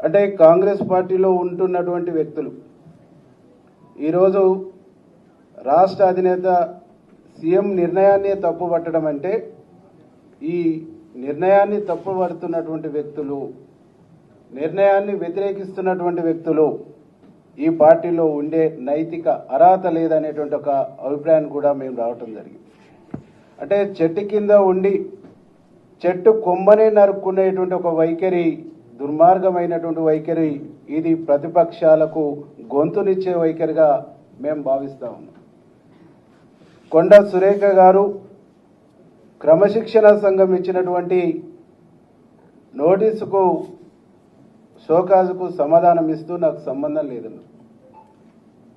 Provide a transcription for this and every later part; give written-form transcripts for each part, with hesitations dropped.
అంటే కాంగ్రెస్ పార్టీలో ఉంటున్నటువంటి వ్యక్తులు ఈరోజు రాష్ట్ర అధినేత సీఎం నిర్ణయాన్ని తప్పుపట్టడం అంటే ఈ నిర్ణయాన్ని తప్పుపడుతున్నటువంటి వ్యక్తులు, నిర్ణయాన్ని వ్యతిరేకిస్తున్నటువంటి వ్యక్తులు ఈ పార్టీలో ఉండే నైతిక అర్హత లేదనేటువంటి ఒక అభిప్రాయాన్ని కూడా మేము రావటం జరిగింది. అంటే చెట్టు కింద ఉండి చెట్టు కొమ్మనే నరుక్కునేటువంటి ఒక వైఖరి, దుర్మార్గమైనటువంటి వైఖరి, ఇది ప్రతిపక్షాలకు గొంతునిచ్చే వైఖరిగా మేము భావిస్తా ఉన్నాం. కొండ సురేఖ గారు క్రమశిక్షణ సంఘం ఇచ్చినటువంటి నోటీసుకు షోకాజుకు సమాధానం ఇస్తూ నాకు సంబంధం లేదన్న,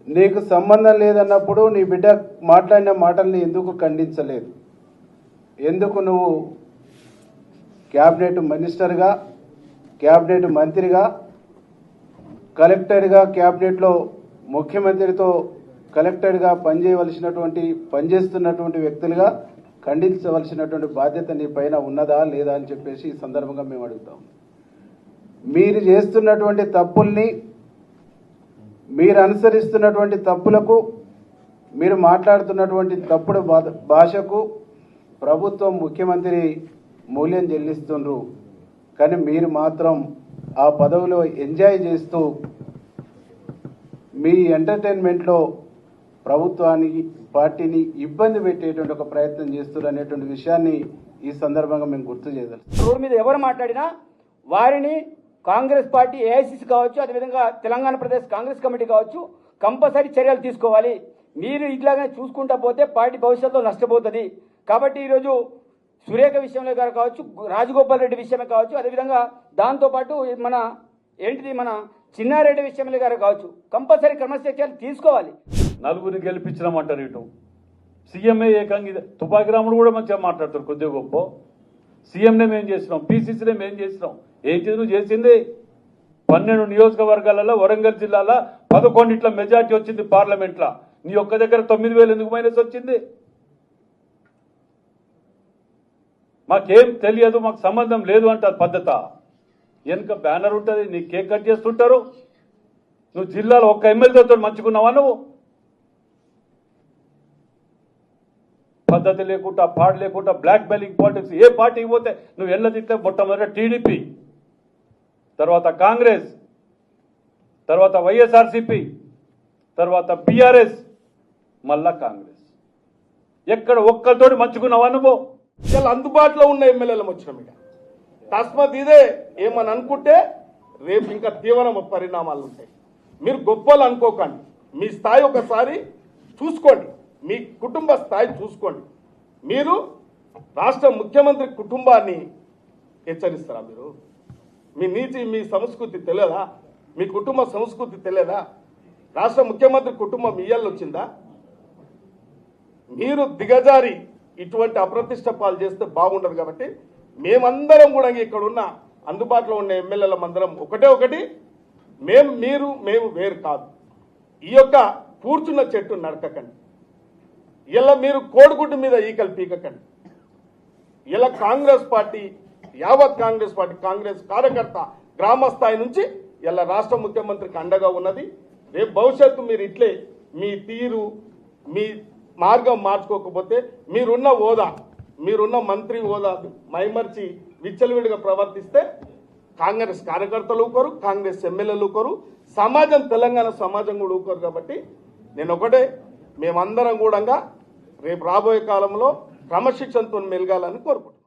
నీకు సంబంధం లేదన్నప్పుడు నీ బిడ్డ మాట్లాడిన మాటల్ని ఎందుకు ఖండించలేదు? ఎందుకు నువ్వు క్యాబినెట్ మినిస్టర్గా, క్యాబినెట్ మంత్రిగా, కలెక్టర్గా, క్యాబినెట్లో ముఖ్యమంత్రితో కలెక్టర్గా పనిచేస్తున్నటువంటి వ్యక్తులుగా ఖండించవలసినటువంటి బాధ్యత నీ పైన ఉన్నదా లేదా అని చెప్పేసి ఈ సందర్భంగా మేము అడుగుతాం. మీరు చేస్తున్నటువంటి తప్పుల్ని, మీరు అనుసరిస్తున్నటువంటి తప్పులకు, మీరు మాట్లాడుతున్నటువంటి తప్పుడు భాషకు ప్రభుత్వం, ముఖ్యమంత్రి మూల్యం చెల్లిస్తుండ్రు. కానీ మీరు మాత్రం ఆ పదవిలో ఎంజాయ్ చేస్తూ మీ ఎంటర్టైన్మెంట్లో ప్రభుత్వానికి, పార్టీని ఇబ్బంది పెట్టేటువంటి ఒక ప్రయత్నం చేస్తున్నారు అనేటువంటి విషయాన్ని ఈ సందర్భంగా మేము గుర్తు చేయగలం. రోడ్డు మీద ఎవరు మాట్లాడినా వారిని కాంగ్రెస్ పార్టీ, ఏఐసిసి కావచ్చు, అదేవిధంగా తెలంగాణ ప్రదేశ్ కాంగ్రెస్ కమిటీ కావచ్చు, కంపల్సరీ చర్యలు తీసుకోవాలి. మీరు ఇట్లాగే చూసుకుంటా పోతే పార్టీ భవిష్యత్తులో నష్టపోతుంది. కాబట్టి ఈరోజు సురేఖ విషయంలో గారు కావచ్చు, రాజగోపాల్ రెడ్డి విషయమే కావచ్చు, అదేవిధంగా దాంతోపాటు మన చిన్నారెడ్డి విషయంలో గారు కావచ్చు, కంపల్సరీ క్రమశిక్షణలు తీసుకోవాలి. నలుగురిని గెలిపించినామంటారు. ఇటు సీఎంఏ ఏకంగా తుపాకి రాముడు కూడా మంచిగా మాట్లాడతారు కొద్దిగా గొప్ప. సీఎంనే మేము చేసినాం, పీసీసీనే మేము చేసినాం. ఏంటి నువ్వు చేసింది? 12 నియోజకవర్గాలలో వరంగల్ జిల్లాలో 11 మెజార్టీ వచ్చింది పార్లమెంట్లో. నీ ఒక్క దగ్గర 9,000 ఎందుకు మైనస్ వచ్చింది? మాకేం తెలియదు, మాకు సంబంధం లేదు అంటారు పద్ధత. వెనుక బ్యానర్ ఉంటుంది, నీ కేక్ కట్ చేస్తుంటారు. నువ్వు జిల్లాలో ఒక్క ఎమ్మెల్యేతో మంచుకున్నావా? నువ్వు పద్ధతి లేకుండా, పాడు లేకుండా, బ్లాక్ మెయిలింగ్ పాలిటిక్స్. ఏ పార్టీకి పోతే నువ్వు ఎల్లదిట్లే మొట్టమొదటి టీడీపీ, తర్వాత కాంగ్రెస్, తర్వాత వైఎస్ఆర్సీపీ, తర్వాత బీఆర్ఎస్, మళ్ళా కాంగ్రెస్. ఎక్కడ ఒక్కరితోటి మంచుకున్నావా నువ్వు? ఇలా అందుబాటులో ఉన్న ఎమ్మెల్యేలు వచ్చినాం. ఇక తస్మత్ ఇదే ఏమని అనుకుంటే రేపు ఇంకా తీవ్ర పరిణామాలు ఉంటాయి. మీరు గొప్పలు అనుకోకండి. మీ స్థాయి ఒకసారి చూసుకోండి, మీ కుటుంబ స్థాయి చూసుకోండి. మీరు రాష్ట్ర ముఖ్యమంత్రి కుటుంబాన్ని హెచ్చరిస్తారా? మీరు మీ నీతి, మీ సంస్కృతి తెలియదా? మీ కుటుంబ సంస్కృతి తెలియదా? రాష్ట్ర ముఖ్యమంత్రి కుటుంబం ఇయ్యాలు వచ్చిందా? మీరు దిగజారి ఇటువంటి అప్రతిష్ట పాలు చేస్తే బాగుండదు. కాబట్టి మేమందరం కూడా ఇక్కడ ఉన్న అందుబాటులో ఉన్న ఎమ్మెల్యేల అందరం ఒకటి, మేము వేరు కాదు. ఈ యొక్క కూర్చున్న చెట్టు నడకకండి. ఇలా మీరు కోడిగుడ్డు మీద ఈకలు పీకకండి. ఇలా కాంగ్రెస్ పార్టీ, యావత్ కాంగ్రెస్ పార్టీ, కాంగ్రెస్ కార్యకర్త గ్రామ స్థాయి నుంచి ఇలా రాష్ట్ర ముఖ్యమంత్రికి అండగా ఉన్నది. రేపు భవిష్యత్తు మీరు ఇట్లే మీ తీరు, మీ మార్గం మార్చుకోకపోతే మీరున్న హోదా, మీరున్న మంత్రి హోదా మైమర్చి విచ్చలవిడిగా ప్రవర్తిస్తే కాంగ్రెస్ కార్యకర్తలు ఊకోరు, కాంగ్రెస్ ఎమ్మెల్యేలు ఊకోరు, సమాజం, తెలంగాణ సమాజం కూడా ఊకోరు. కాబట్టి నేను ఒకటే, మేమందరం కూడా రేపు రాబోయే కాలంలో క్రమశిక్షణతో మెలగాలని కోరుకుంటున్నాను.